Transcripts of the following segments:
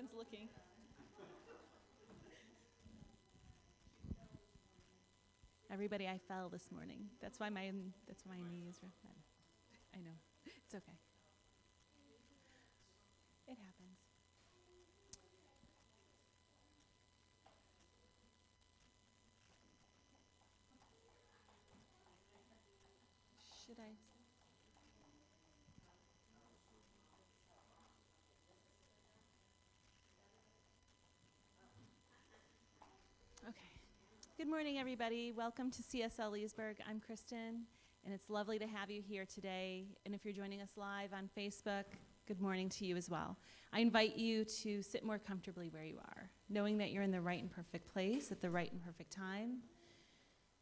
one's looking. Everybody, I fell this morning. That's why my knees are. I know. It's okay. It happens. Should I? Okay. Good morning, everybody. Welcome to CSL Leesburg. I'm Kristen, and it's lovely to have you here today. And if you're joining us live on Facebook, good morning to you as well. I invite you to sit more comfortably where you are, knowing that you're in the right and perfect place at the right and perfect time,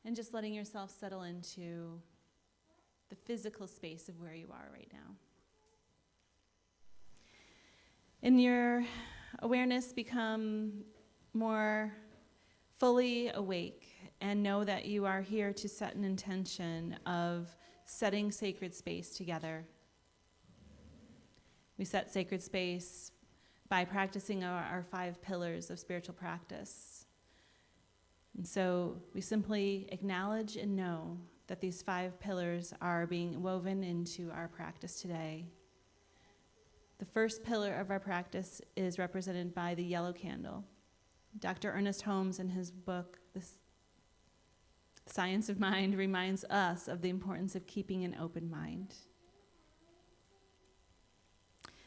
and just letting yourself settle into the physical space of where you are right now. In your awareness, become more fully awake and know that you are here to set an intention of setting sacred space together. We set sacred space by practicing our 5 pillars of spiritual practice. And so we simply acknowledge and know that these 5 pillars are being woven into our practice today. The first pillar of our practice is represented by the yellow candle. Dr. Ernest Holmes, in his book, The Science of Mind, reminds us of the importance of keeping an open mind.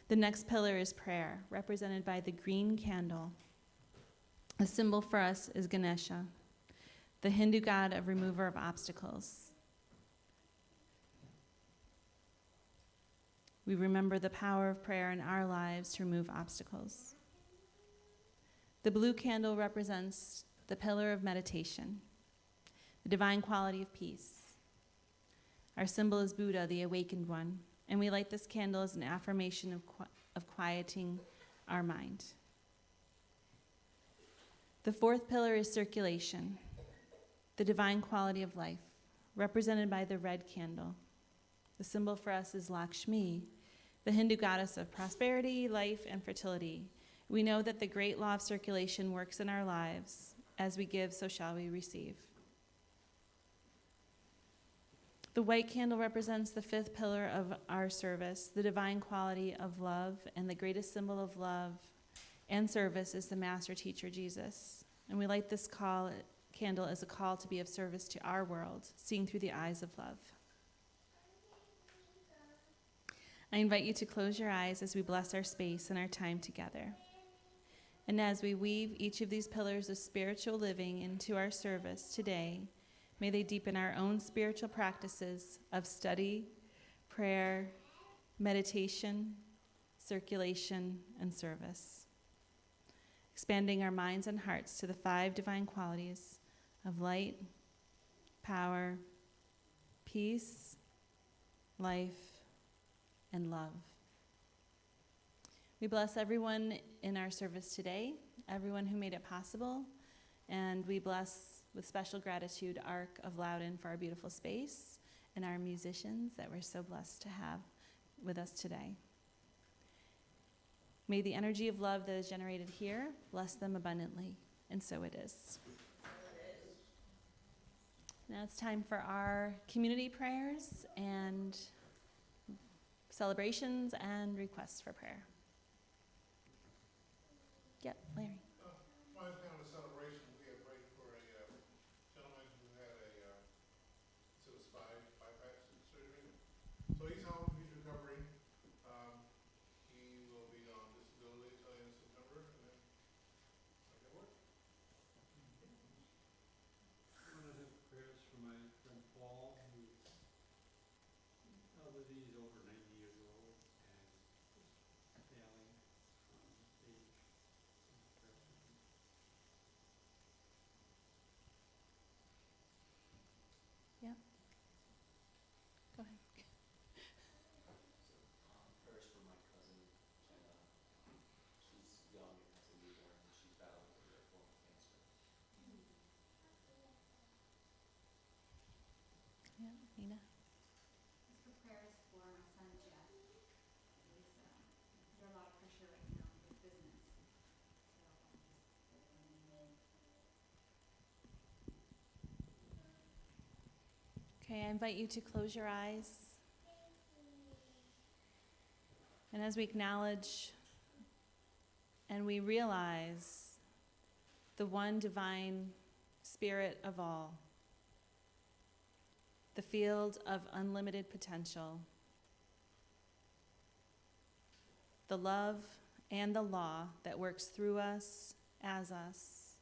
The next pillar is prayer, represented by the green candle. A symbol for us is Ganesha, the Hindu god of remover of obstacles. We remember the power of prayer in our lives to remove obstacles. The blue candle represents the pillar of meditation, the divine quality of peace. Our symbol is Buddha, the awakened one, and we light this candle as an affirmation of quieting our mind. The fourth pillar is circulation, the divine quality of life, represented by the red candle. The symbol for us is Lakshmi, the Hindu goddess of prosperity, life, and fertility. We know that the great law of circulation works in our lives. As we give, so shall we receive. The white candle represents the 5th pillar of our service, the divine quality of love, and the greatest symbol of love and service is the master teacher, Jesus. And we light this candle as a call to be of service to our world, seeing through the eyes of love. I invite you to close your eyes as we bless our space and our time together. And as we weave each of these pillars of spiritual living into our service today, may they deepen our own spiritual practices of study, prayer, meditation, circulation, and service, expanding our minds and hearts to the 5 divine qualities of light, power, peace, life, and love. We bless everyone in our service today, everyone who made it possible, and we bless with special gratitude Arc of Loudon for our beautiful space and our musicians that we're so blessed to have with us today. May the energy of love that is generated here bless them abundantly, and so it is. Now it's time for our community prayers and celebrations and requests for prayer. Yep, Larry. Mine's kind of a celebration. We had prayed for a gentleman who had a bypass surgery. So he's home, he's recovering. He will be on disability until the end of September, and then I'll get work. I want to have prayers for my friend Paul, who's elderly, he's over 90 years old, and just failing from age. Okay, I invite you to close your eyes. And as we acknowledge and we realize the one divine spirit of all, the field of unlimited potential, the love and the law that works through us, as us,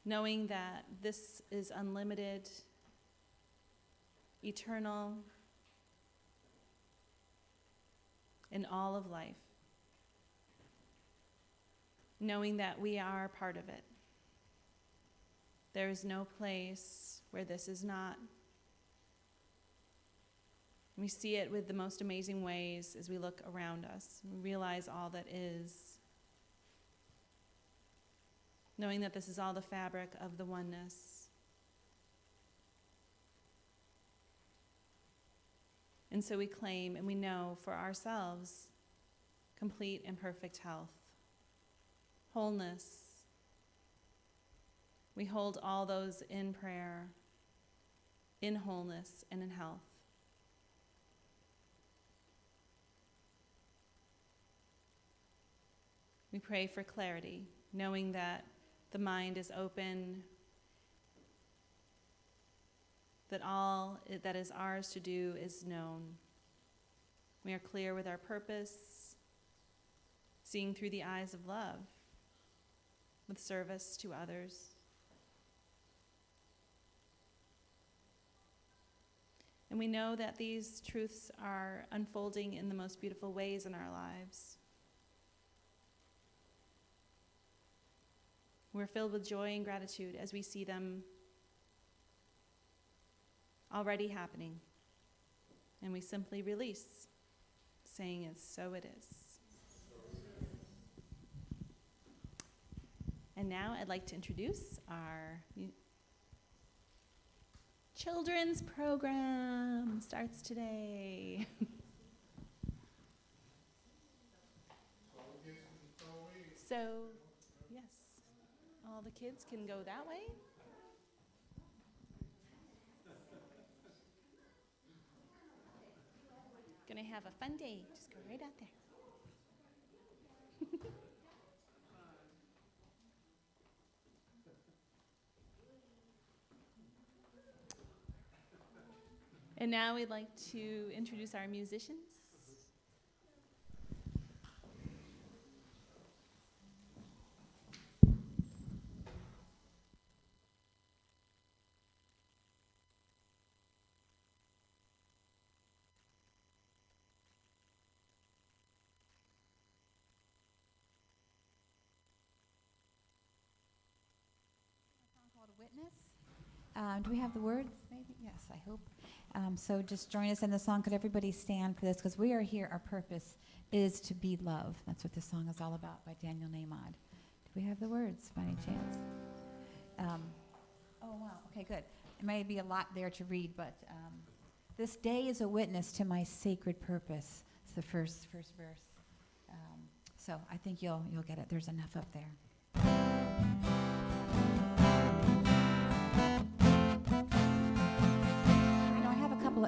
knowing that this is unlimited, eternal, in all of life, knowing that we are part of it. There is no place where this is not. We see it with the most amazing ways as we look around us. We realize all that is. Knowing that this is all the fabric of the oneness. And so we claim and we know for ourselves complete and perfect health, wholeness. We hold all those in prayer, in wholeness and in health. We pray for clarity, knowing that the mind is open, that all that is ours to do is known. We are clear with our purpose, seeing through the eyes of love, with service to others. And we know that these truths are unfolding in the most beautiful ways in our lives. We're filled with joy and gratitude as we see them already happening. And we simply release, saying it's so it is. And now I'd like to introduce our children's program. Starts today. So, yes, all the kids can go that way. Gonna have a fun day. Just go right out there. And now we'd like to introduce our musicians. Called Witness. Do we have the words? Maybe? Yes, I hope. So just join us in the song. Could everybody stand for this? Because we are here. Our purpose is to be love. That's what this song is all about, by Daniel Nahmod. Do we have the words by any chance? Oh, wow. Okay, good. It may be a lot there to read, but this day is a witness to my sacred purpose. It's the first verse. So I think you'll get it. There's enough up there.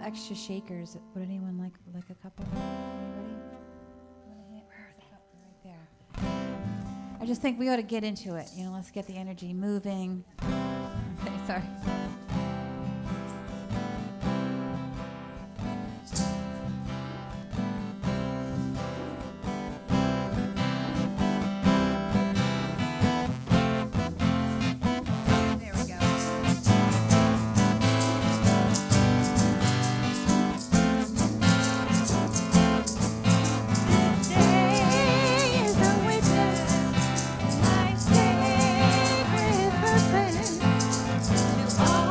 Extra shakers. Would anyone like a couple? Anybody? Where's the cup? Right there. I just think we ought to get into it. Let's get the energy moving. Okay, sorry. To all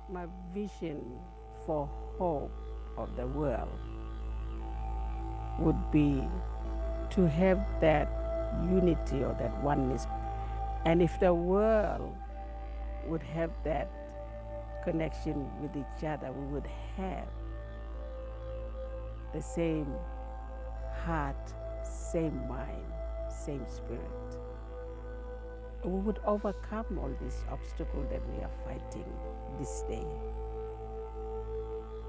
my vision for hope of the world would be to have that unity or that oneness. And if the world would have that connection with each other, we would have the same heart, same mind, same spirit. We would overcome all these obstacles that we are fighting this day.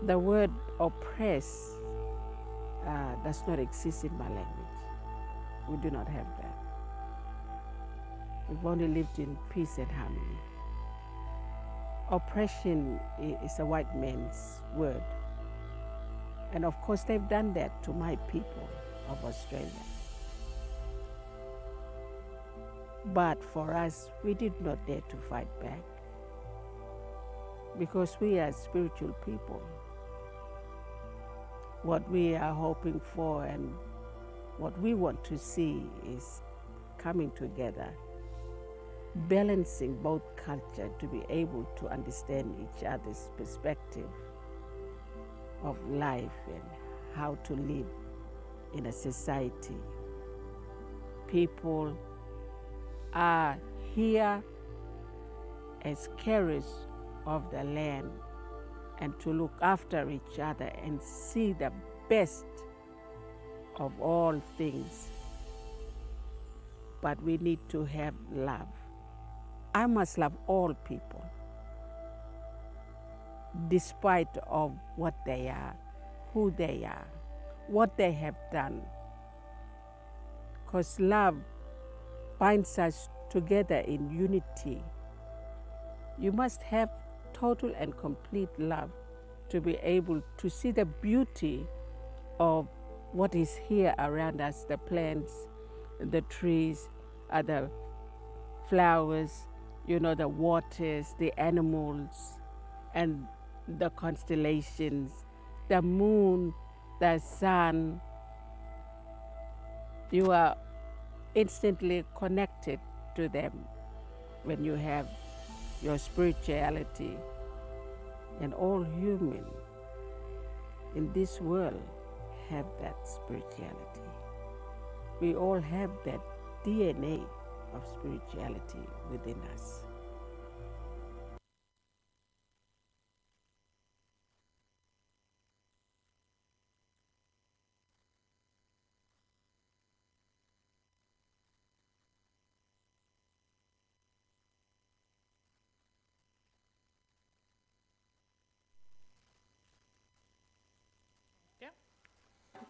The word oppress does not exist in my language. We do not have that. We've only lived in peace and harmony. Oppression is a white man's word. And of course, they've done that to my people of Australia. But for us, we did not dare to fight back because we are spiritual people. What we are hoping for and what we want to see is coming together, balancing both culture to be able to understand each other's perspective of life and how to live in a society. People are here as carriers of the land and to look after each other and see the best of all things. But we need to have love. I must love all people, despite of what they are, who they are, what they have done. Because love binds us together in unity. You must have total and complete love to be able to see the beauty of what is here around us, the plants, the trees, the flowers, the waters, the animals, and the constellations, the moon, the sun. You are instantly connected to them when you have your spirituality. And all human in this world have that spirituality. We all have that DNA of spirituality within us.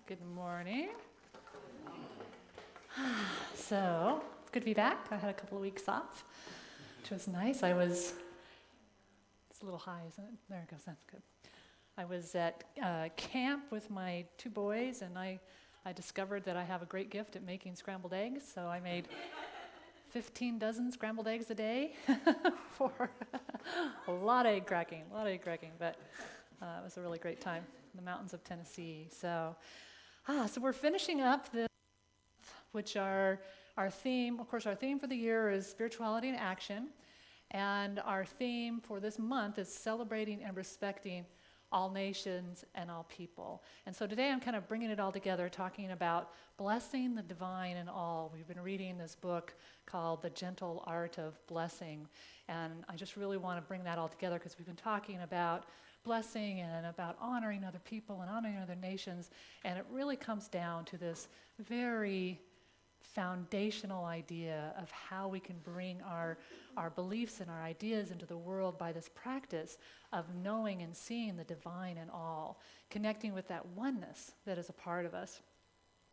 Good morning. So, it's good to be back. I had a couple of weeks off, which was nice. It's a little high, isn't it? There it goes, that's good. I was at camp with my two boys, and I discovered that I have a great gift at making scrambled eggs, so I made 15 dozen scrambled eggs a day for a lot of egg cracking, but it was a really great time in the mountains of Tennessee. So we're finishing up this, which our theme, of course, our theme for the year is spirituality in action, and our theme for this month is celebrating and respecting all nations and all people. And so today I'm kind of bringing it all together, talking about blessing the divine in all. We've been reading this book called The Gentle Art of Blessing, and I just really want to bring that all together because we've been talking about blessing and about honoring other people and honoring other nations, and it really comes down to this very foundational idea of how we can bring our beliefs and our ideas into the world by this practice of knowing and seeing the divine in all, connecting with that oneness that is a part of us,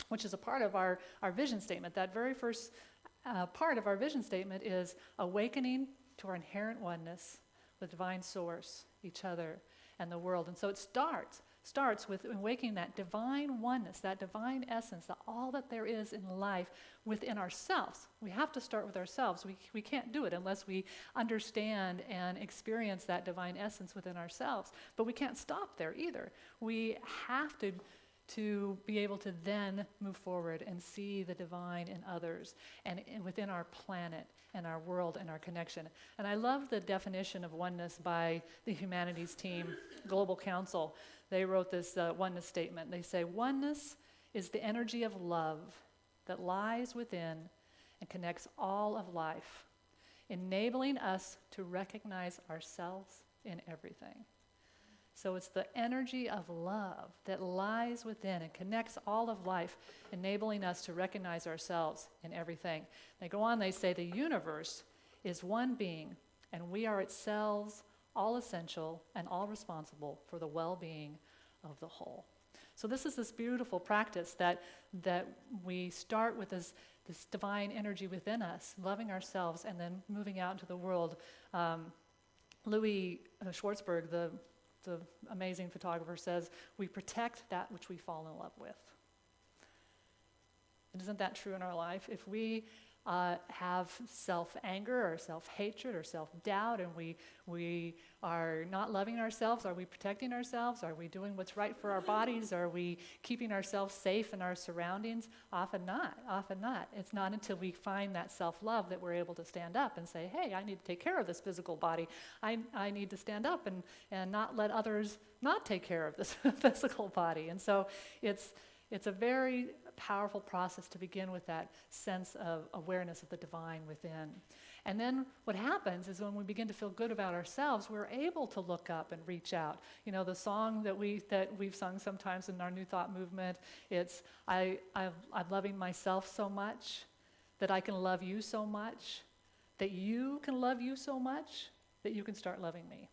which is a part of our vision statement. That very first part of our vision statement is awakening to our inherent oneness, the divine source, each other, and the world. And so it starts with awakening that divine oneness, that divine essence, that all that there is in life within ourselves. We have to start with ourselves. We can't do it unless we understand and experience that divine essence within ourselves. But we can't stop there either. We have to be able to then move forward and see the divine in others and within our planet and our world and our connection. And I love the definition of oneness by the humanities team, Global Council. They wrote this oneness statement. They say, oneness is the energy of love that lies within and connects all of life, enabling us to recognize ourselves in everything. So it's the energy of love that lies within and connects all of life, enabling us to recognize ourselves in everything. They go on, they say the universe is one being, and we are its cells, all essential and all responsible for the well-being of the whole. So this is this beautiful practice that we start with this divine energy within us, loving ourselves, and then moving out into the world. Louis Schwartzberg, the amazing photographer, says, we protect that which we fall in love with. And isn't that true in our life? If we have self-anger or self-hatred or self-doubt and we are not loving ourselves, are we protecting ourselves? Are we doing what's right for our bodies? Are we keeping ourselves safe in our surroundings? Often not. It's not until we find that self-love that we're able to stand up and say, hey, I need to take care of this physical body. I need to stand up and not let others not take care of this physical body. And so it's a very powerful process to begin with that sense of awareness of the divine within. And then what happens is when we begin to feel good about ourselves, we're able to look up and reach out. You know, the song that we've sung sometimes in our New Thought movement, it's, I'm loving myself so much that I can love you so much, that you can love you so much that you can start loving me.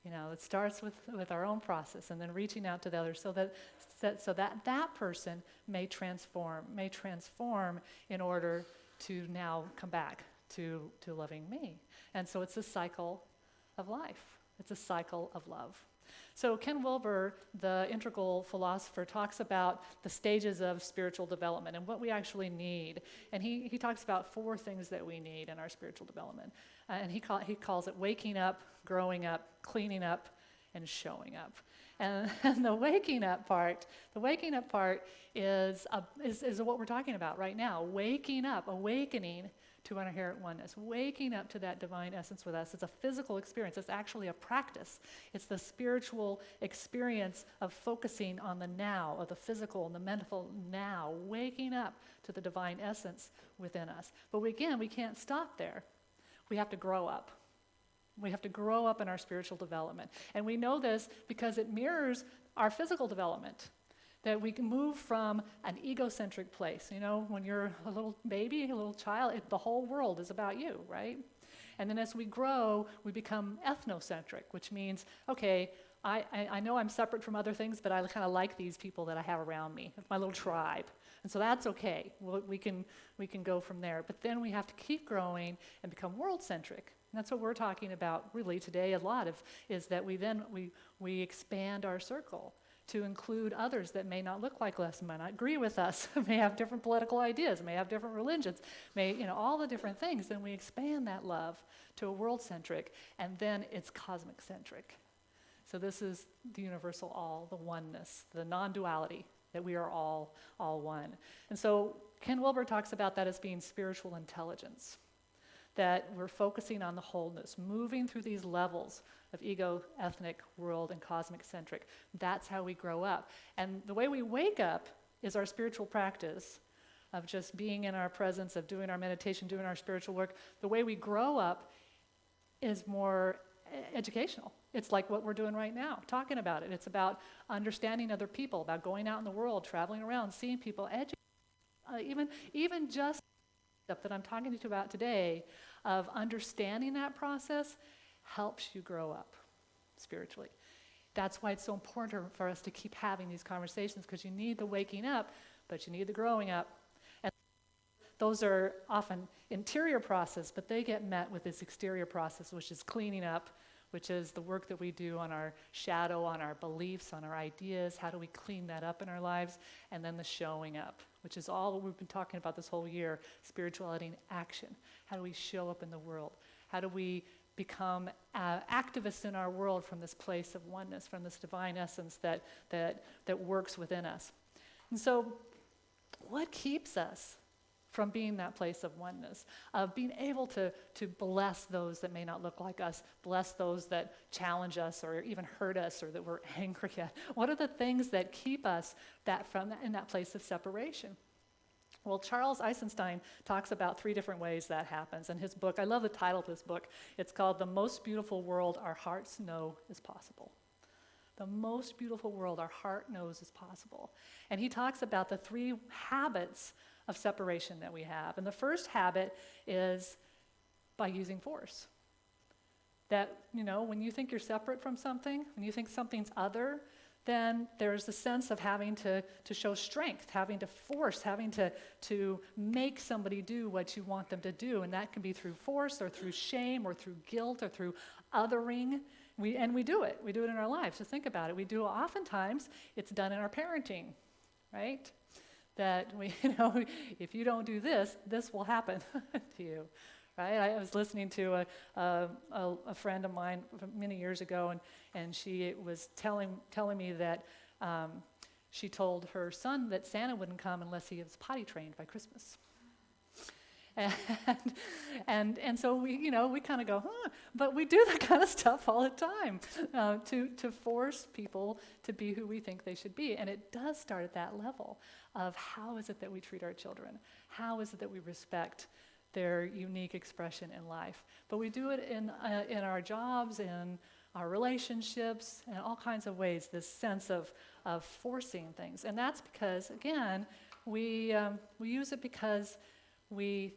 You know, it starts with our own process and then reaching out to the others so that person may transform in order to now come back to loving me. And so it's a cycle of life. It's a cycle of love. So Ken Wilber, the integral philosopher, talks about the stages of spiritual development and what we actually need. And he talks about 4 things that we need in our spiritual development. And he calls it waking up, growing up, cleaning up, and showing up. And the waking up part is what we're talking about right now. Waking up, awakening to our inherent oneness, waking up to that divine essence with us. It's a physical experience. It's actually a practice. It's the spiritual experience of focusing on the now, of the physical and the mental now, waking up to the divine essence within us. But we can't stop there. We have to grow up. We have to grow up in our spiritual development. And we know this because it mirrors our physical development. That we can move from an egocentric place. You know, when you're a little baby, a little child, the whole world is about you, right? And then as we grow, we become ethnocentric, which means, okay, I know I'm separate from other things, but I kind of like these people that I have around me. It's my little tribe. And so that's okay. We can go from there. But then we have to keep growing and become world-centric. And that's what we're talking about really today a lot of, is that we expand our circle to include others that may not look like us, may not agree with us, may have different political ideas, may have different religions, all the different things. Then we expand that love to a world-centric, and then it's cosmic-centric. So this is the universal all, the oneness, the non-duality, that we are all one. And so Ken Wilber talks about that as being spiritual intelligence, that we're focusing on the wholeness, moving through these levels of ego, ethnic, world, and cosmic-centric. That's how we grow up. And the way we wake up is our spiritual practice of just being in our presence, of doing our meditation, doing our spiritual work. The way we grow up is more educational. It's like what we're doing right now, talking about it. It's about understanding other people, about going out in the world, traveling around, seeing people, even just stuff that I'm talking to you about today, of understanding that process helps you grow up spiritually. That's why it's so important for us to keep having these conversations, because you need the waking up, but you need the growing up. And those are often interior process, but they get met with this exterior process, which is cleaning up, which is the work that we do on our shadow, on our beliefs, on our ideas. How do we clean that up in our lives? And then the showing up, which is all we've been talking about this whole year, spirituality in action. How do we show up in the world? How do we become activists in our world from this place of oneness, from this divine essence that works within us? And so what keeps us from being that place of oneness, of being able to bless those that may not look like us, bless those that challenge us or even hurt us or that we're angry at. What are the things that keep us in that place of separation? Well, Charles Eisenstein talks about 3 different ways that happens in his book. I love the title of this book. It's called The Most Beautiful World Our Hearts Know Is Possible. The most beautiful world our heart knows is possible. And he talks about the 3 habits of separation that we have. And the first habit is by using force. That, when you think you're separate from something, when you think something's other, then there's a sense of having to show strength, having to force, having to make somebody do what you want them to do. And that can be through force or through shame or through guilt or through othering. We do it. We do it in our lives. Just think about it. We do it oftentimes. It's done in our parenting, right? That if you don't do this, this will happen to you. Right? I was listening to a friend of mine from many years ago, and she was telling me that she told her son that Santa wouldn't come unless he was potty trained by Christmas. And so we kind of go, but we do that kind of stuff all the time to force people to be who we think they should be. And it does start at that level of how is it that we treat our children? How is it that we respect their unique expression in life? But we do it in our jobs, in our relationships, in all kinds of ways, this sense of forcing things. And that's because, again, we use it because we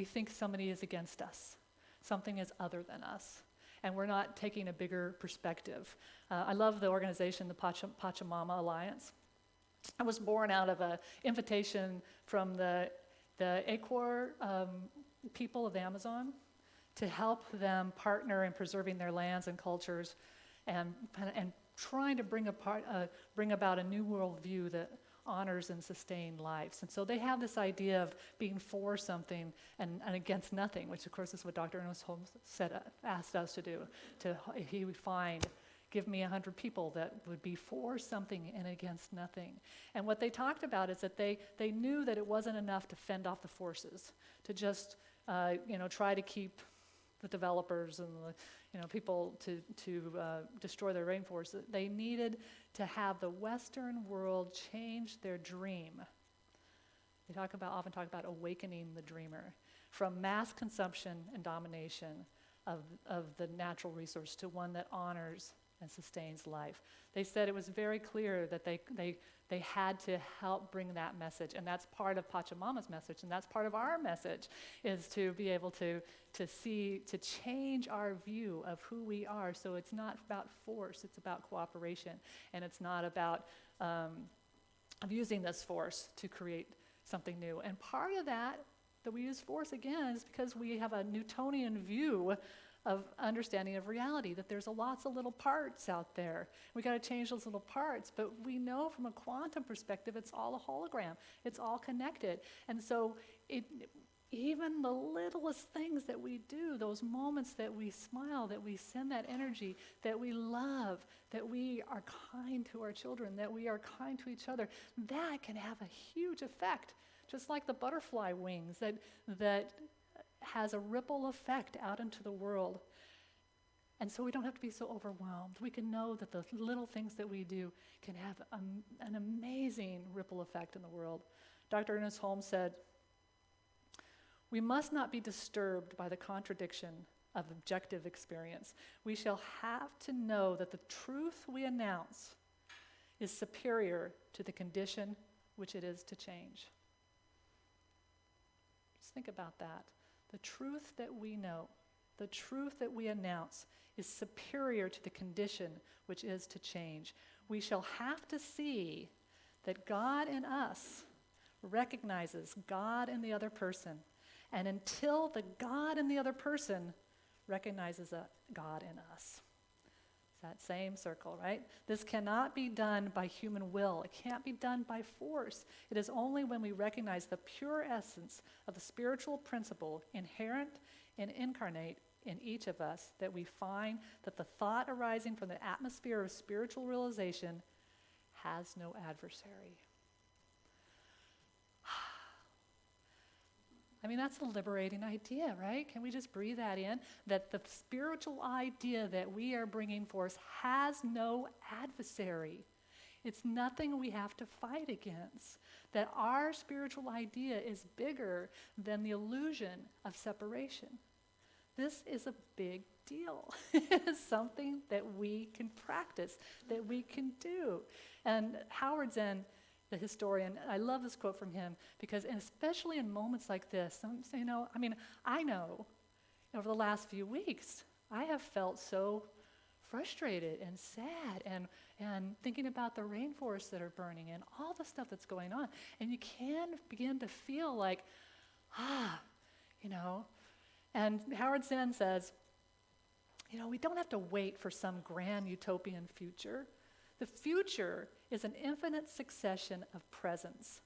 think somebody is against us. Something is other than us. And we're not taking a bigger perspective. I love the organization, the Pachamama Alliance. I was born out of an invitation from the Ecuador people of the Amazon to help them partner in preserving their lands and cultures and trying to bring about a new worldview that honors and sustains lives. And so they have this idea of being for something and against nothing, which of course is what Dr. Ernest Holmes asked us to do. He would give me 100 people that would be for something and against nothing. And what they talked about is that they knew that it wasn't enough to fend off the forces, to just try to keep the developers and the people to destroy their rainforests. They needed to have the Western world change their dream. They often talk about awakening the dreamer from mass consumption and domination of the natural resource to one that honors and sustains life. They said it was very clear that they had to help bring that message, and that's part of Pachamama's message, and that's part of our message, is to be able to change our view of who we are. So it's not about force, it's about cooperation, and it's not about using this force to create something new. And part of that we use force again is because we have a Newtonian view of understanding of reality, that there's lots of little parts out there. We got to change those little parts, but we know from a quantum perspective it's all a hologram. It's all connected. And so even the littlest things that we do, those moments that we smile, that we send that energy, that we love, that we are kind to our children, that we are kind to each other, that can have a huge effect, just like the butterfly wings that has a ripple effect out into the world. And so we don't have to be so overwhelmed. We can know that the little things that we do can have an amazing ripple effect in the world. Dr. Ernest Holmes said, "We must not be disturbed by the contradiction of objective experience. We shall have to know that the truth we announce is superior to the condition which it is to change." Just think about that. The truth that we know, the truth that we announce is superior to the condition which is to change. We shall have to see that God in us recognizes God in the other person. And until the God in the other person recognizes a God in us. It's that same circle, right? This cannot be done by human will. It can't be done by force. It is only when we recognize the pure essence of the spiritual principle inherent and incarnate in each of us that we find that the thought arising from the atmosphere of spiritual realization has no adversary. I mean, that's a liberating idea, right? Can we just breathe that in? That the spiritual idea that we are bringing forth has no adversary. It's nothing we have to fight against. That our spiritual idea is bigger than the illusion of separation. This is a big deal. It is something that we can practice, that we can do. And Howard Zen, the historian, I love this quote from him because, and especially in moments like this, I know over the last few weeks, I have felt so frustrated and sad and thinking about the rainforests that are burning and all the stuff that's going on. And you can begin to feel like, And Howard Zen says, we don't have to wait for some grand utopian future. The future is an infinite succession of presence.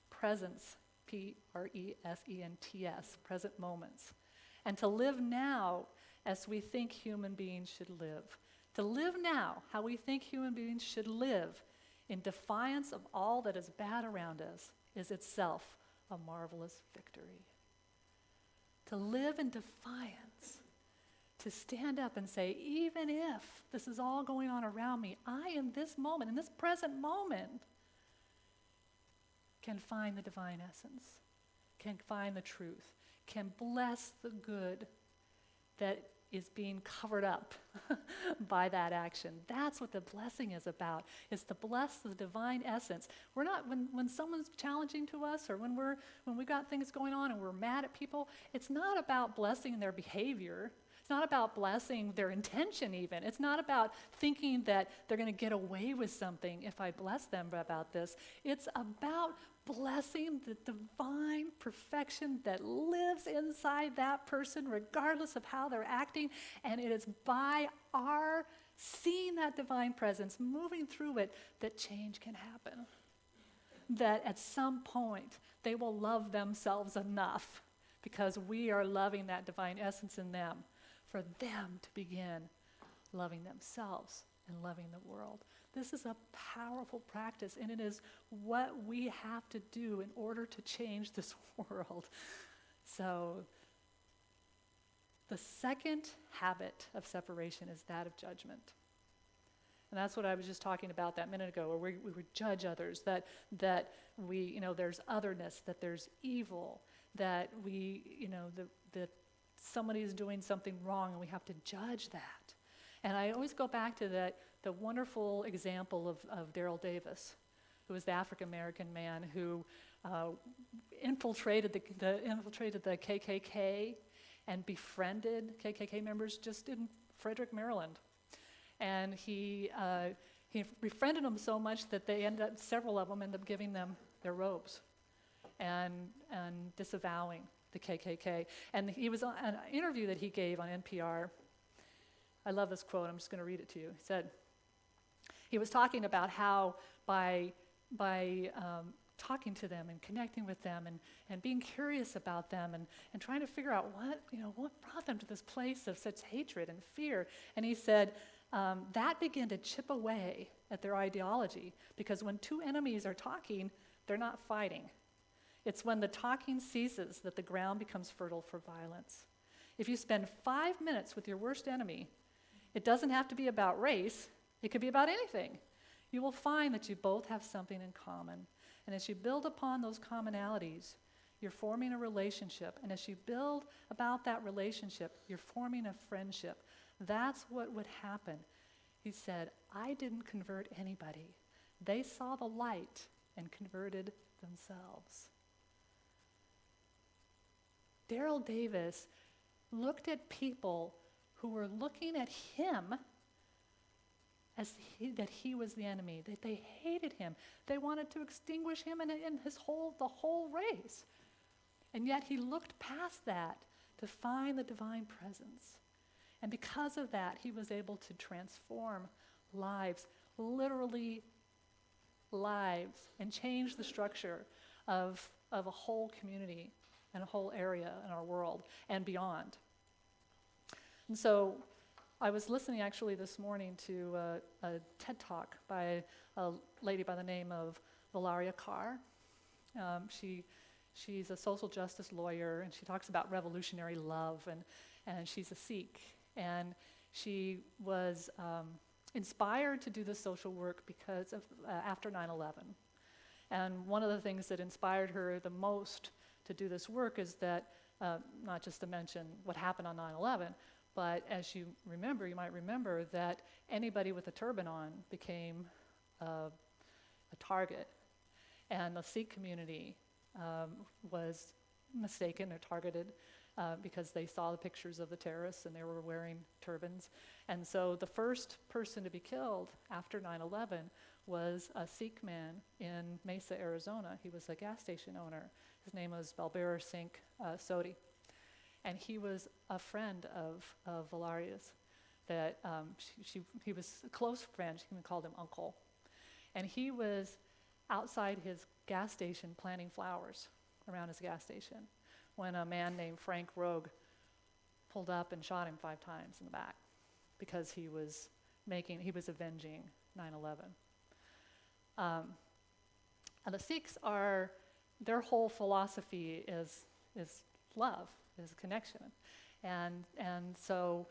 Presence, Presents, present moments. And to live now as we think human beings should live. To live now how we think human beings should live in defiance of all that is bad around us is itself a marvelous victory. To live in defiance, to stand up and say, even if this is all going on around me, I in this moment, in this present moment, can find the divine essence, can find the truth, can bless the good that is being covered up by that action. That's what the blessing is about, is to bless the divine essence. We're not, when someone's challenging to us or when we got things going on and we're mad at people, it's not about blessing their behavior. It's not about blessing their intention even. It's not about thinking that they're going to get away with something if I bless them about this. It's about blessing the divine perfection that lives inside that person regardless of how they're acting. And it is by our seeing that divine presence, moving through it, that change can happen. That at some point they will love themselves enough because we are loving that divine essence in them for them to begin loving themselves and loving the world. This is a powerful practice, and it is what we have to do in order to change this world. So, the second habit of separation is that of judgment. And that's what I was just talking about that minute ago, where we would judge others, that we, there's otherness, that there's evil, that that somebody is doing something wrong, and we have to judge that. And I always go back to the wonderful example of Daryl Davis, who was the African-American man who infiltrated the KKK and befriended KKK members just in Frederick, Maryland. And he befriended them so much that several of them ended up giving them their robes and disavowing the KKK. And he was on an interview that he gave on NPR. I love this quote. I'm just going to read it to you. He said, he was talking about how by talking to them and connecting with them and being curious about them and trying to figure out what brought them to this place of such hatred and fear. And he said, that began to chip away at their ideology, because when two enemies are talking, they're not fighting. It's when the talking ceases that the ground becomes fertile for violence. If you spend 5 minutes with your worst enemy, it doesn't have to be about race. It could be about anything. You will find that you both have something in common. And as you build upon those commonalities, you're forming a relationship. And as you build about that relationship, you're forming a friendship. That's what would happen. He said, I didn't convert anybody. They saw the light and converted themselves. Daryl Davis looked at people who were looking at him as that he was the enemy, that they hated him. They wanted to extinguish him and the whole race. And yet he looked past that to find the divine presence. And because of that, he was able to transform lives, literally lives, and change the structure of a whole community and a whole area in our world and beyond. And so I was listening actually this morning to a TED Talk by a lady by the name of Valeria Carr. She's a social justice lawyer, and she talks about revolutionary love, and she's a Sikh. And she was inspired to do this social work because of after 9/11. And one of the things that inspired her the most to do this work is that, not just to mention what happened on 9/11, but as you might remember that anybody with a turban on became a target. And the Sikh community was mistaken or targeted because they saw the pictures of the terrorists and they were wearing turbans. And so the first person to be killed after 9/11 was a Sikh man in Mesa, Arizona. He was a gas station owner. His name was Balbir Singh Sodhi. And he was a friend of Valaria's. That he was a close friend. She even called him uncle. And he was outside his gas station planting flowers around his gas station when a man named Frank Rogue pulled up and shot him 5 times in the back because he was avenging 9/11. And the Sikhs their whole philosophy is love, is connection. And so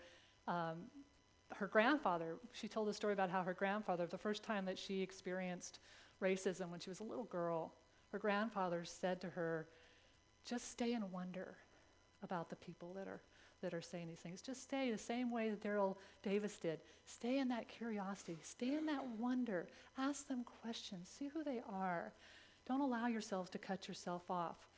her grandfather, she told a story about how her grandfather, the first time that she experienced racism when she was a little girl, her grandfather said to her, just stay in wonder about the people that are saying these things. Just stay the same way that Daryl Davis did. Stay in that curiosity. Stay in that wonder. Ask them questions. See who they are. Don't allow yourselves to cut yourself off.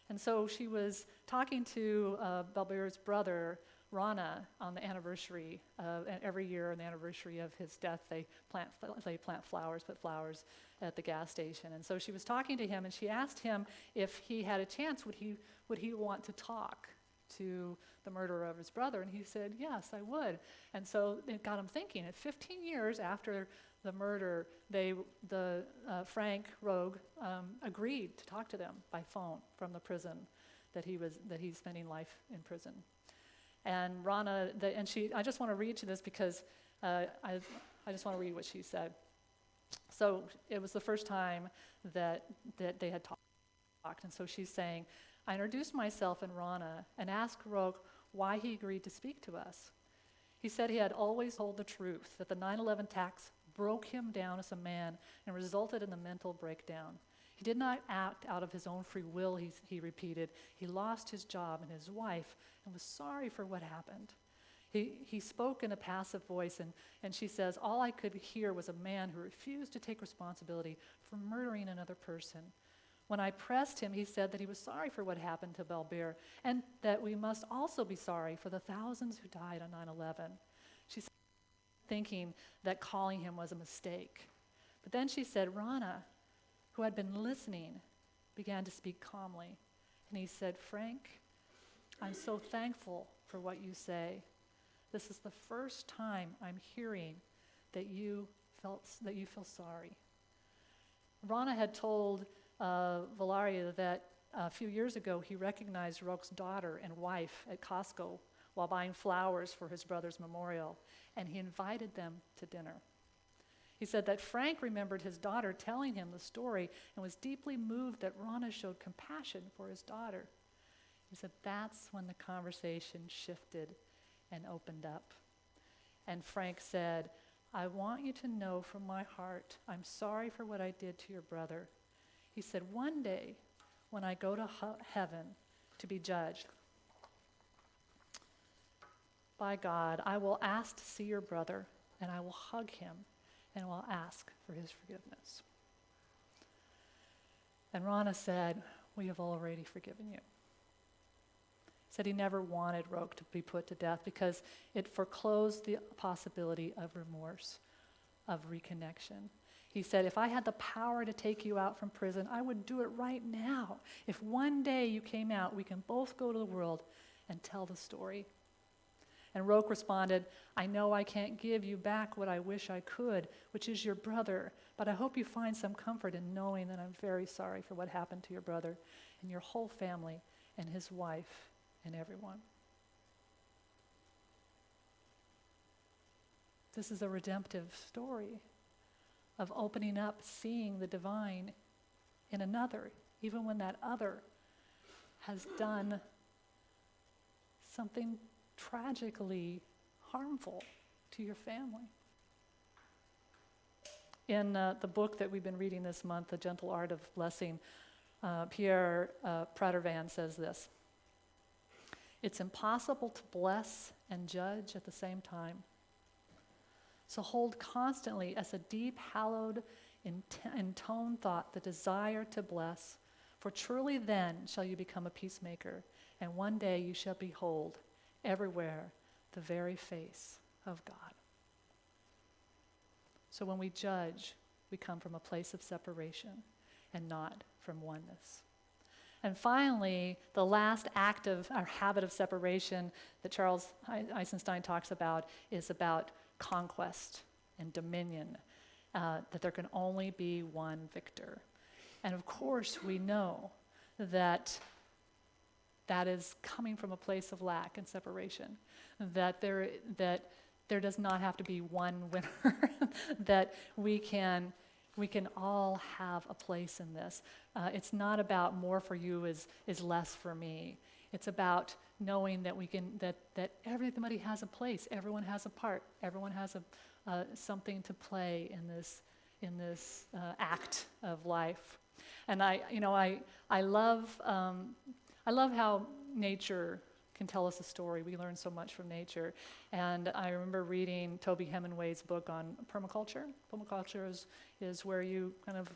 And so she was talking to Balbir's brother, Rana, on the anniversary, and every year on the anniversary of his death, they put flowers at the gas station. And so she was talking to him, and she asked him if he had a chance, would he want to talk to the murderer of his brother? And he said, yes, I would. And so it got him thinking. At 15 years after the murder, Frank Rogue agreed to talk to them by phone from the prison that he's spending life in prison. And Rana, I just want to read to this because I just want to read what she said. So it was the first time that they had talked, and so she's saying, I introduced myself and Rana and asked Rogue why he agreed to speak to us. He said he had always told the truth, that the 9/11 attacks broke him down as a man and resulted in a mental breakdown. He did not act out of his own free will, he repeated. He lost his job and his wife and was sorry for what happened. He spoke in a passive voice, and she says, all I could hear was a man who refused to take responsibility for murdering another person. When I pressed him, he said that he was sorry for what happened to Balbir and that we must also be sorry for the thousands who died on 9/11. She said, thinking that calling him was a mistake. But then she said, Rana, who had been listening, began to speak calmly. And he said, Frank, I'm so thankful for what you say. This is the first time I'm hearing that you feel sorry. Rana had told Valaria that a few years ago he recognized Roque's daughter and wife at Costco while buying flowers for his brother's memorial, and he invited them to dinner. He said that Frank remembered his daughter telling him the story and was deeply moved that Rana showed compassion for his daughter. He said that's when the conversation shifted and opened up. And Frank said, I want you to know from my heart, I'm sorry for what I did to your brother. He said, one day when I go to heaven to be judged by God, I will ask to see your brother, and I will hug him, and will ask for his forgiveness. And Rana said, we have already forgiven you. He said he never wanted Roque to be put to death because it foreclosed the possibility of remorse, of reconnection. He said, if I had the power to take you out from prison, I would do it right now. If one day you came out, we can both go to the world and tell the story. And Roque responded, I know I can't give you back what I wish I could, which is your brother, but I hope you find some comfort in knowing that I'm very sorry for what happened to your brother and your whole family and his wife and everyone. This is a redemptive story of opening up, seeing the divine in another, even when that other has done something tragically harmful to your family. In the book that we've been reading this month, The Gentle Art of Blessing, Pierre Pradervan says this: "It's impossible to bless and judge at the same time. So hold constantly as a deep, hallowed, intoned thought the desire to bless, for truly then shall you become a peacemaker, and one day you shall behold everywhere the very face of God." So when we judge, we come from a place of separation and not from oneness. And finally, the last act of our habit of separation that Charles Eisenstein talks about is about conquest and dominion, that there can only be one victor. And of course, we know that that is coming from a place of lack and separation, that there does not have to be one winner, that we can all have a place in this. It's not about more for you is less for me. It's about knowing that that everybody has a place, everyone has a part, everyone has something to play in this act of life. And I love how nature can tell us a story. We learn so much from nature. And I remember reading Toby Hemingway's book on permaculture. Permaculture is where you kind of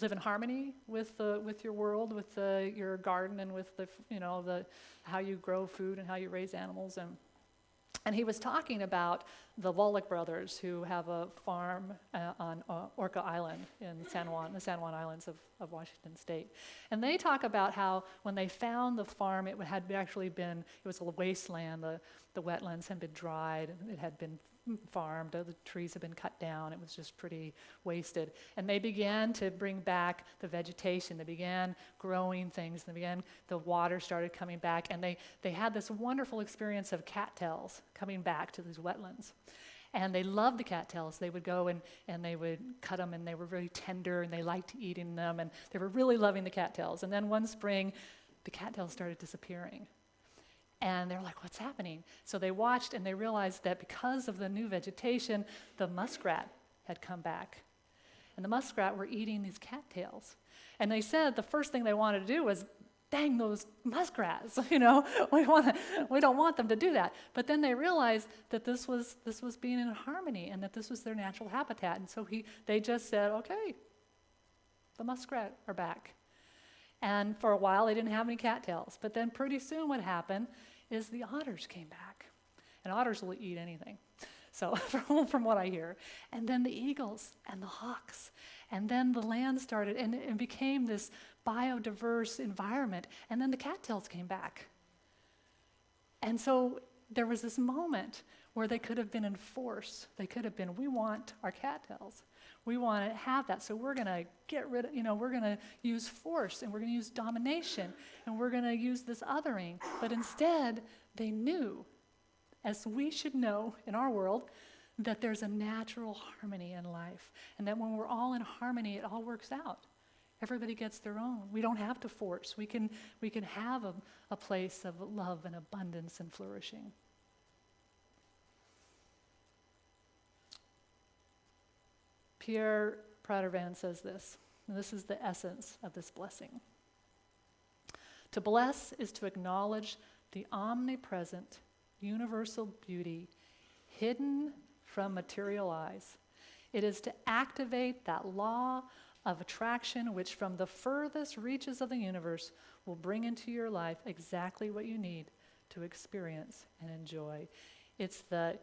live in harmony with your world, with your garden, and with the how you grow food and how you raise animals. And he was talking about the Wallach brothers, who have a farm on Orca Island in the San Juan Islands of Washington State. And they talk about how when they found the farm, it was a wasteland. The wetlands had been dried, it had been farmed, the trees had been cut down, it was just pretty wasted. And they began to bring back the vegetation, they began growing things, the water started coming back, and they had this wonderful experience of cattails coming back to these wetlands. And they loved the cattails. They would go and they would cut them, and they were very tender, and they liked eating them, and they were really loving the cattails. And then one spring, the cattails started disappearing. And they're like, what's happening? So they watched, and they realized that because of the new vegetation, the muskrat had come back. And the muskrat were eating these cattails. And they said the first thing they wanted to do was, dang those muskrats, we don't want them to do that. But then they realized that this was being in harmony, and that this was their natural habitat. And so they just said, okay, the muskrat are back. And for a while, they didn't have any cattails. But then pretty soon what happened is the otters came back. And otters will eat anything, so from what I hear. And then the eagles and the hawks. And then the land started, and it became this biodiverse environment. And then the cattails came back. And so there was this moment where they could have been in force. They could have been, we want our cattails. We want to have that, so we're going to get rid of, we're going to use force, and we're going to use domination, and we're going to use this othering. But instead, they knew, as we should know in our world, that there's a natural harmony in life, and that when we're all in harmony, it all works out. Everybody gets their own. We don't have to force. We can have a place of love and abundance and flourishing. Pierre Pradervan says this, and this is the essence of this blessing. To bless is to acknowledge the omnipresent, universal beauty hidden from material eyes. It is to activate that law of attraction which from the furthest reaches of the universe will bring into your life exactly what you need to experience and enjoy. It's the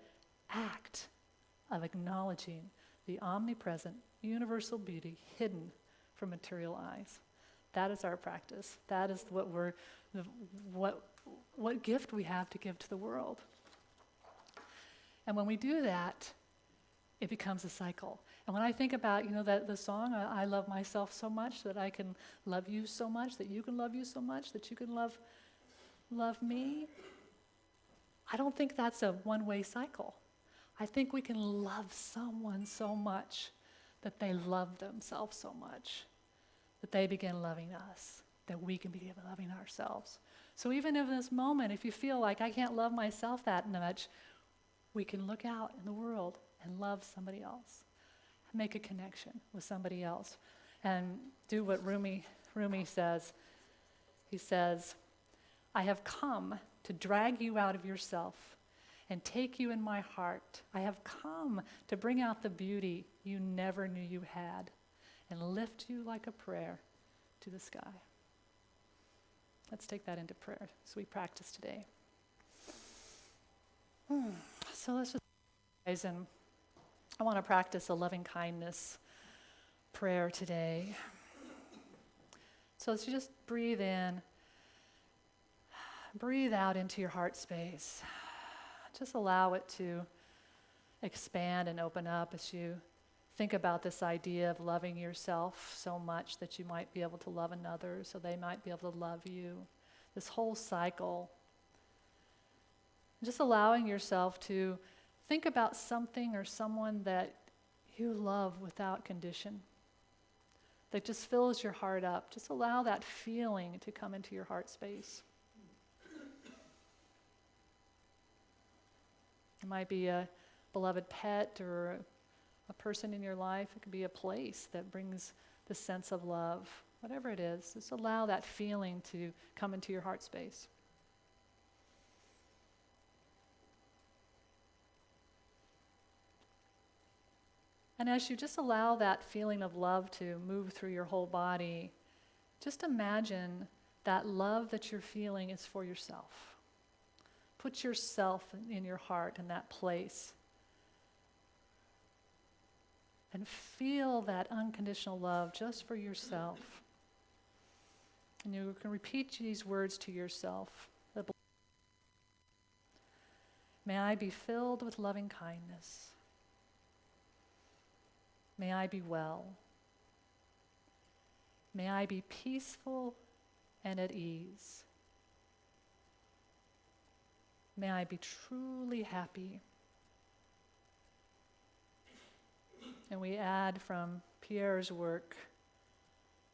act of acknowledging the omnipresent, universal beauty hidden from material eyes. That is our practice. That is what gift we have to give to the world. And when we do that, it becomes a cycle. And when I think about, that the song, I love myself so much that I can love you so much, that you can love you so much, that you can love me, I don't think that's a one-way cycle. I think we can love someone so much that they love themselves so much that they begin loving us. that we can be loving ourselves. So even in this moment, if you feel like I can't love myself that much, we can look out in the world and love somebody else, make a connection with somebody else, and do what Rumi says. He says, I have come to drag you out of yourself and take you in my heart. I have come to bring out the beauty you never knew you had and lift you like a prayer to the sky. Let's take that into prayer as we practice today. So let's just rise, and I want to practice a loving kindness prayer today. So let's just breathe in, breathe out into your heart space. Just allow it to expand and open up as you think about this idea of loving yourself so much that you might be able to love another so they might be able to love you. This whole cycle. Just allowing yourself to think about something or someone that you love without condition, that just fills your heart up. Just allow that feeling to come into your heart space. It might be a beloved pet or a person in your life. It could be a place that brings the sense of love. Whatever it is, just allow that feeling to come into your heart space. And as you just allow that feeling of love to move through your whole body, just imagine that love that you're feeling is for yourself. Put yourself in your heart in that place. And feel that unconditional love just for yourself. And you can repeat these words to yourself. May I be filled with loving kindness. May I be well. May I be peaceful and at ease. May I be truly happy. And we add from Pierre's work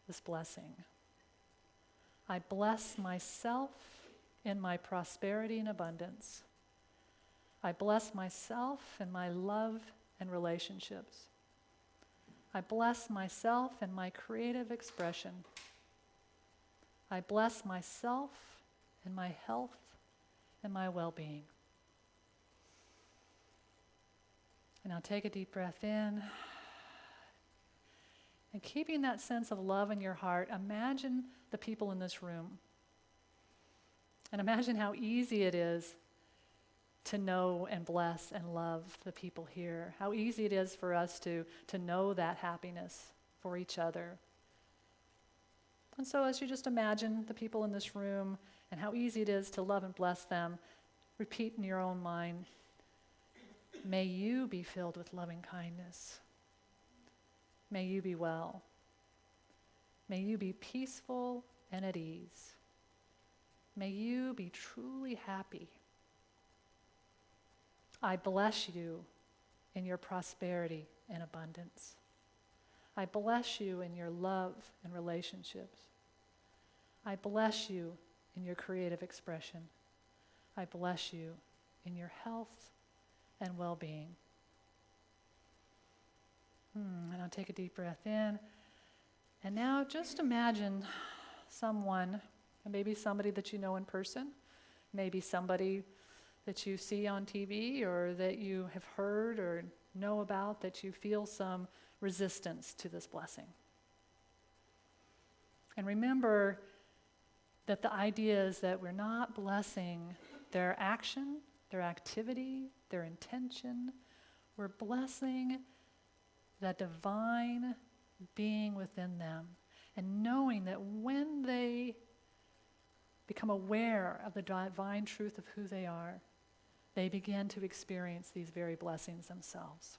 this blessing. I bless myself in my prosperity and abundance. I bless myself in my love and relationships. I bless myself in my creative expression. I bless myself in my health and my well-being. And now take a deep breath in. And keeping that sense of love in your heart, imagine the people in this room. And imagine how easy it is to know and bless and love the people here. How easy it is for us to know that happiness for each other. And so as you just imagine the people in this room and how easy it is to love and bless them, repeat in your own mind, may you be filled with loving kindness. May you be well. May you be peaceful and at ease. May you be truly happy. I bless you in your prosperity and abundance. I bless you in your love and relationships. I bless you in your creative expression. I bless you in your health and well-being. And I'll take a deep breath in. And now just imagine someone, maybe somebody that you know in person, maybe somebody that you see on TV or that you have heard or know about, that you feel some resistance to this blessing. And remember that the idea is that we're not blessing their action, their activity, their intention. We're blessing that divine being within them, and knowing that when they become aware of the divine truth of who they are, they begin to experience these very blessings themselves.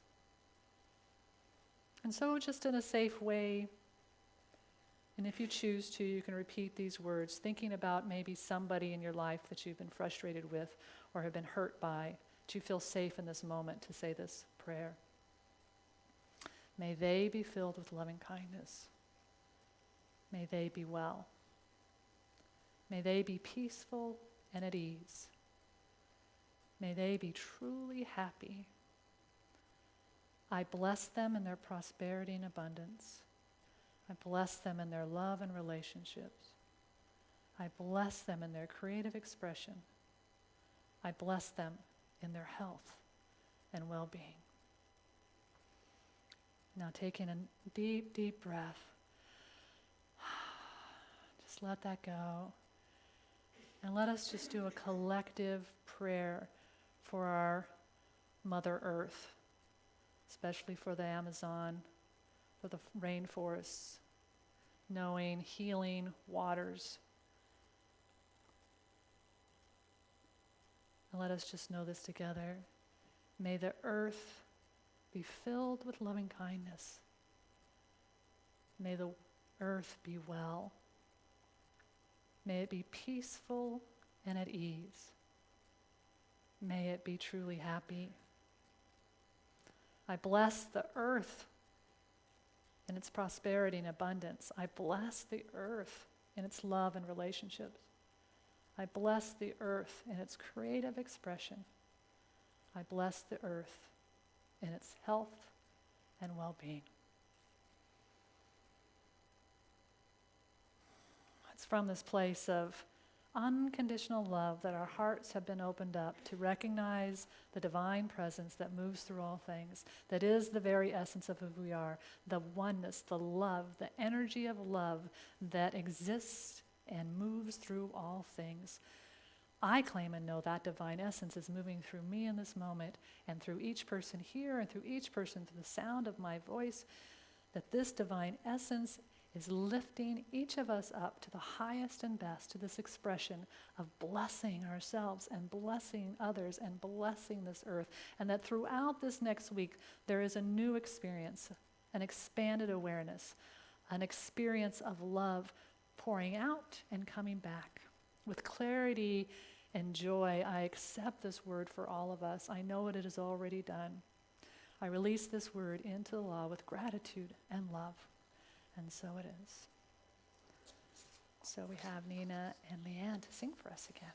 And so just in a safe way, and if you choose to, you can repeat these words, thinking about maybe somebody in your life that you've been frustrated with or have been hurt by, that you feel safe in this moment to say this prayer. May they be filled with loving kindness. May they be well. May they be peaceful and at ease. May they be truly happy. I bless them in their prosperity and abundance. I bless them in their love and relationships. I bless them in their creative expression. I bless them in their health and well-being. Now taking a deep, deep breath. Just let that go. And let us just do a collective prayer for our Mother Earth, especially for the Amazon, for the rainforests, knowing healing waters. And let us just know this together. May the earth be filled with loving kindness. May the earth be well. May it be peaceful and at ease. May it be truly happy. I bless the earth in its prosperity and abundance. I bless the earth in its love and relationships. I bless the earth in its creative expression. I bless the earth in its health and well-being. It's from this place of unconditional love that our hearts have been opened up to recognize the divine presence that moves through all things, that is the very essence of who we are, the oneness, the love, the energy of love that exists and moves through all things. I claim and know that divine essence is moving through me in this moment and through each person here and through each person through the sound of my voice, that this divine essence is lifting each of us up to the highest and best, to this expression of blessing ourselves and blessing others and blessing this earth. And that throughout this next week, there is a new experience, an expanded awareness, an experience of love pouring out and coming back. With clarity and joy, I accept this word for all of us. I know what it has already done. I release this word into the law with gratitude and love. And so it is. So we have Nina and Leanne to sing for us again.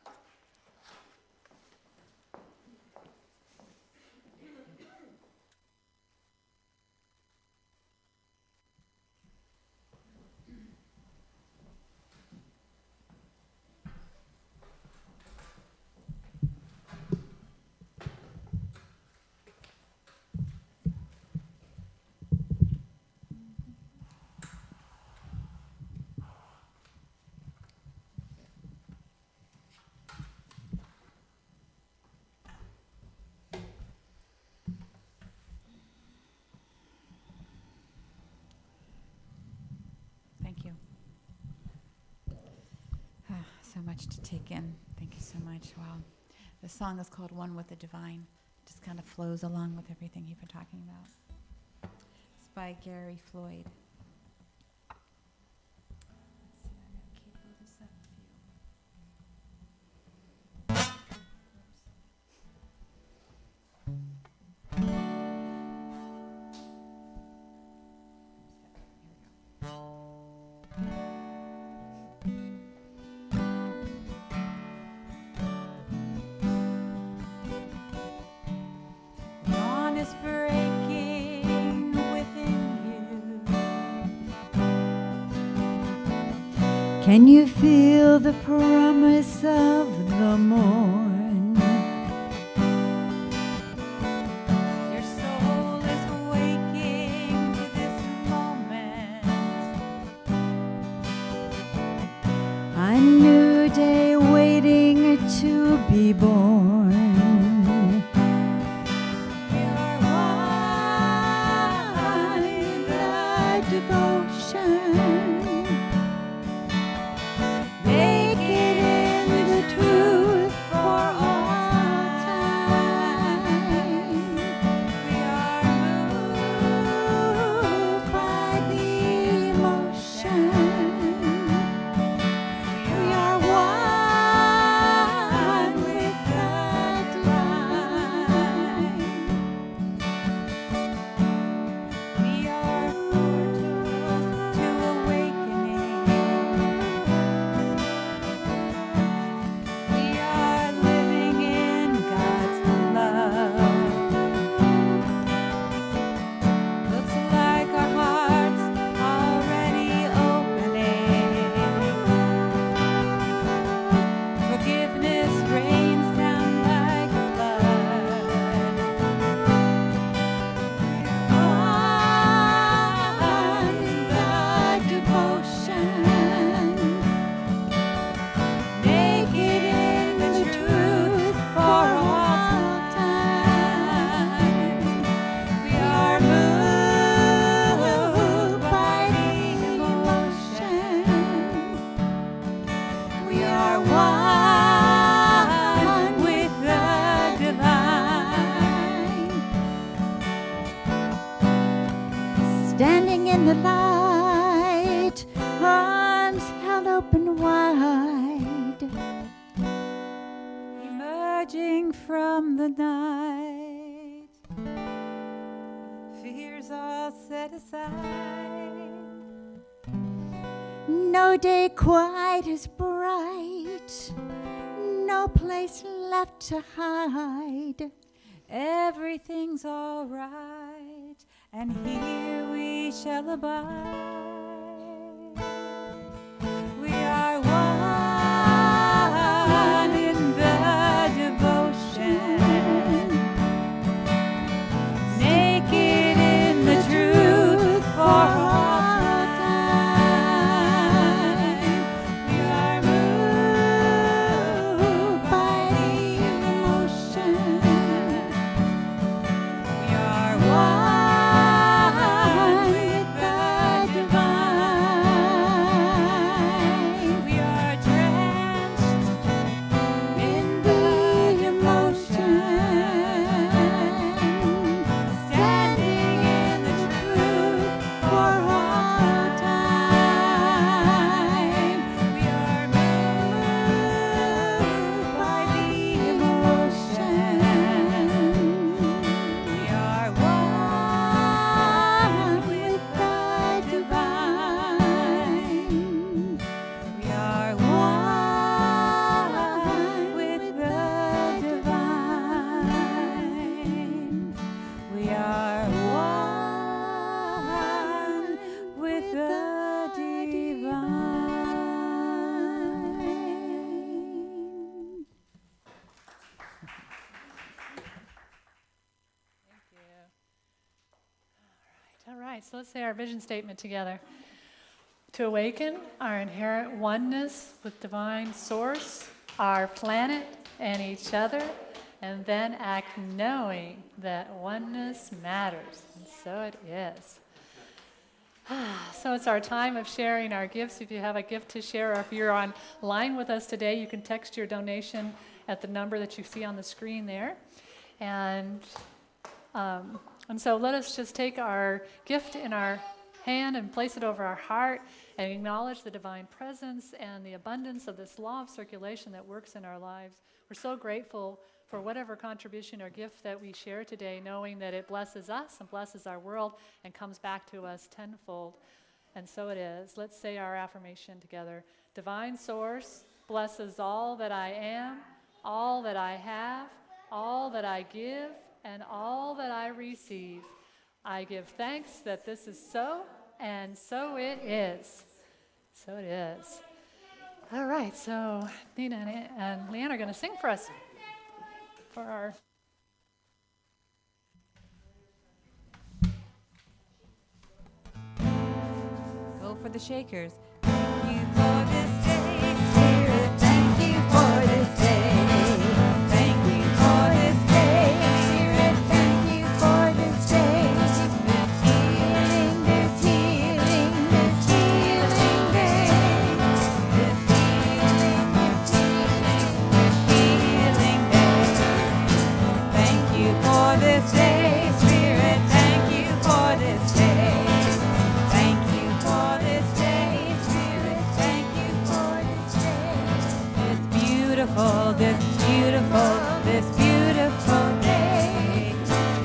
Thank you. So much to take in. Thank you so much. Wow. The song is called One with the Divine. Just kind of flows along with everything you've been talking about. It's by Gary Floyd. Let's see, I'm going to keep all this up for you. Dawn is breaking within you. Can you feel the promise of the morn? Your soul is waking to this moment. A new day waiting to be born. You're one in the devotion. Make it in the truth for the light, arms held open wide, emerging from the night, fears all set aside. No day quite as bright, no place left to hide. Everything's all right, and here we shall abide. We are one in the devotion, naked in the truth for all time. We are moved by the emotion. We are one with the divine. We are drenched in the emotion, standing in the truth for all time. We are moved by the emotion. We are one with the divine. We are one with the divine. We are one with the divine. Thank you. All right, so let's say our vision statement together. To awaken our inherent oneness with divine source, our planet, and each other, and then act knowing that oneness matters. And so it is. So it's our time of sharing our gifts. If you have a gift to share, or if you're online with us today, you can text your donation at the number that you see on the screen there. And so let us just take our gift in our hand and place it over our heart and acknowledge the divine presence and the abundance of this law of circulation that works in our lives. We're so grateful for whatever contribution or gift that we share today, knowing that it blesses us and blesses our world and comes back to us tenfold. And so it is. Let's say our affirmation together. Divine Source blesses all that I am, all that I have, all that I give, and all that I receive. I give thanks that this is so, and so it is. So it is. All right, so Nina and Leanne are going to sing for us for our... Go for the shakers. Thank you for this day, Spirit. Thank you for this day. Thank you for this day, Spirit. Thank you for this day. This healing, this healing day. This healing, this healing day. Thank you for this day, Spirit. Thank you for this day. Thank you for this day, Spirit. Thank you for this day. This beautiful, this beautiful, this beautiful day.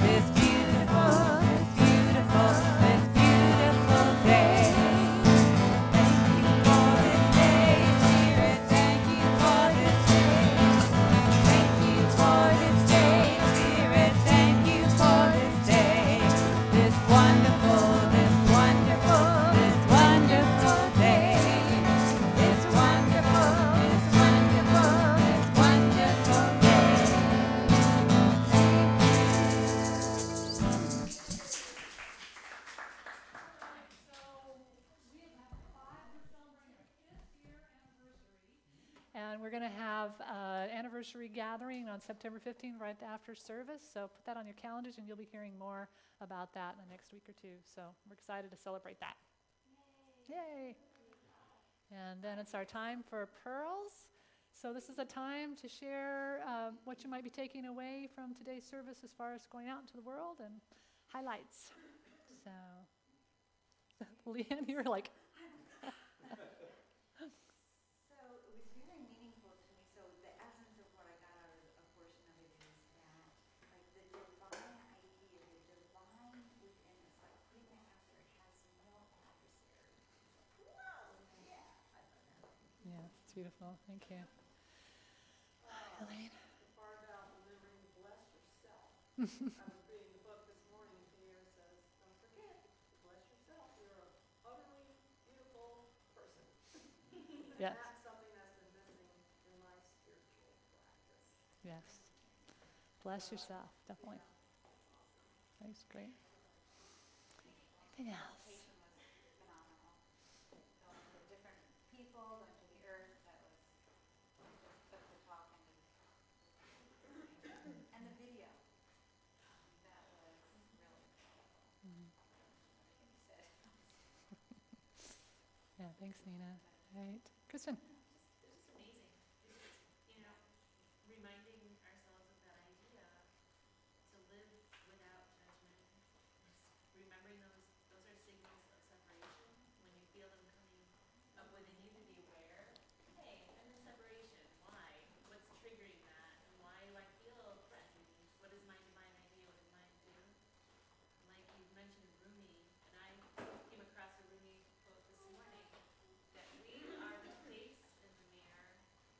This beautiful, this beautiful, this beautiful day. Thank you for this day, Spirit. Thank you for this day. Thank you for this day, Spirit. Thank you for this day. This wonderful, this wonderful, this wonderful day. This wonderful, this wonderful, this wonderful day. And we're going to have an anniversary gathering on September 15th right after service. So put that on your calendars and you'll be hearing more about that in the next week or two. So we're excited to celebrate that. Yay! And then it's our time for pearls. So this is a time to share what you might be taking away from today's service as far as going out into the world and highlights. So Leanne, you were like, So it was very meaningful to me. So the essence of what I got out of a portion of it is that, like, the divine idea, the divine within us, like putting that out there, it has no adversary. It's like, whoa, yeah, I love that. yeah, it's beautiful. Thank you. Elaine? The part about remembering to bless yourself. I was reading the book this morning, Pierre says, don't forget to bless yourself. You're a utterly beautiful person. And Yes, that's something that's been missing in my spiritual practice. yes. Bless yourself, definitely. That's great. Anything else? Meditation was phenomenal. Going to different people, going to the earth, that was just took the talk into and the video. That was really powerful. Everything you said. Yeah, thanks, Nina. Right. Kristen? It's just amazing. It's just, reminding ourselves of that idea to live without judgment. Just remembering those are signals of separation. When you feel them coming up within you, to be aware. Hey, I'm in separation. Why? What's triggering that? And why do I feel threatened? What is my divine idea? What is mine do? And like you mentioned Rumi, and I came across a Rumi quote this morning, that we are the face in the mirror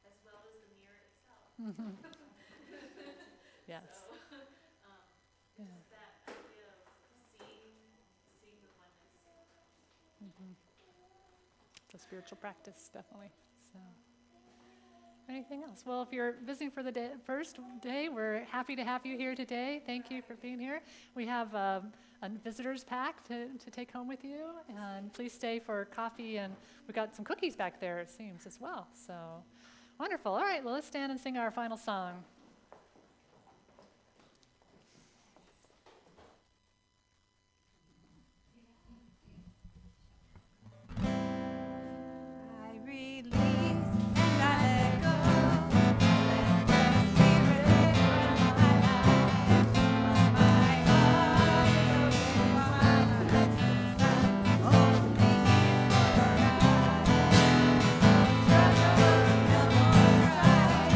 as well as the mirror itself. Yes. So, Yeah. just that idea of seeing the oneness. It's a spiritual practice, definitely. So, anything else? Well, if you're visiting for the first day, we're happy to have you here today. Thank you for being here. We have a visitor's pack to take home with you, and please stay for coffee, and we've got some cookies back there, it seems, as well. So, wonderful. All right, well, let's stand and sing our final song. I release and I let go. Let the Spirit run my life. My heart is open wide. I'm only here for a ride. Struggle, no more cry.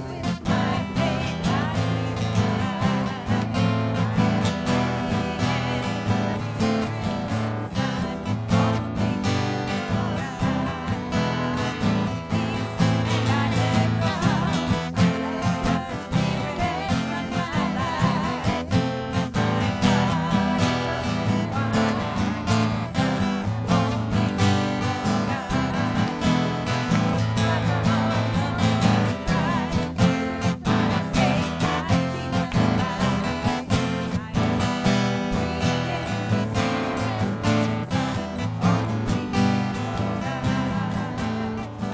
With my faith I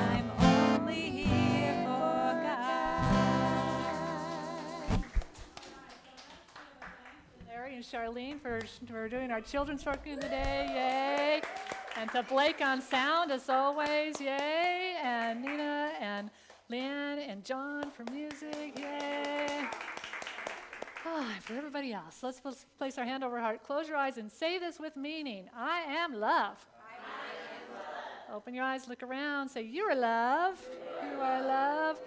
I'm only here for God. Larry and Charlene for doing our children's working today, yay! And to Blake on sound, as always, yay! And Nina and Leanne and John for music, yay! For everybody else, let's place our hand over heart, close your eyes, and say this with meaning. I am love. Open your eyes, look around, say, you are love. You are love.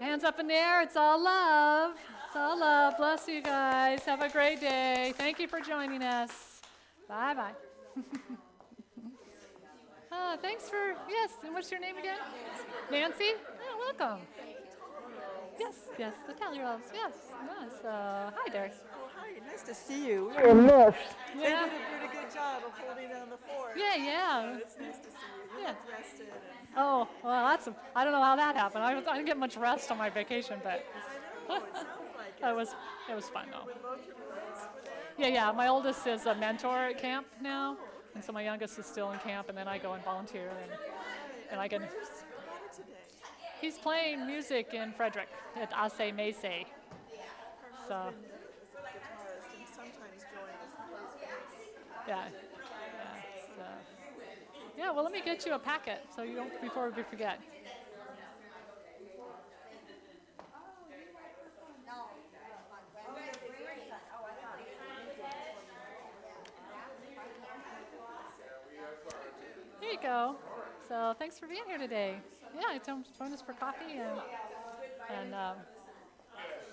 Hands up in the air, it's all love. It's all love. Bless you guys. Have a great day. Thank you for joining us. Bye-bye. Thanks for, yes, and what's your name again? Nancy? Oh, welcome. Yes, the tell-your-loves, yes. Hi there. Oh, hi, nice to see you. Yeah. They did a pretty good job of holding down the fort. Yeah. It's nice to see you. You Yeah. look rested. Oh, well, I don't know how that happened. I didn't get much rest on my vacation, but I know, it sounds like it. it was fun, though. With both your boys were there? Yeah, my oldest is a mentor at camp now, and so my youngest is still in camp, and then I go and volunteer, and I can. Where's Ronnie today? He's playing music in Frederick at Ase Mese. Her So, husband is a guitarist and sometimes joins us. yeah. Yeah, well, let me get you a packet so you don't, before we forget. So thanks for being here today. Yeah, join us for coffee and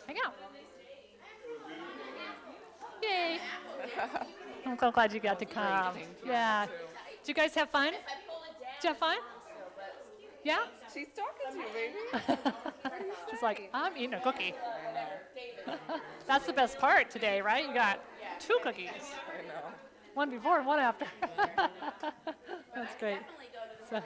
hang out. Yay! I'm so glad you got to come. Yeah. Did you guys have fun? Did you have fun? Yeah? She's talking to you, baby. She's like, I'm eating a cookie. That's the best part today, right? You got 2 cookies. I know. One before and one after. That's great. So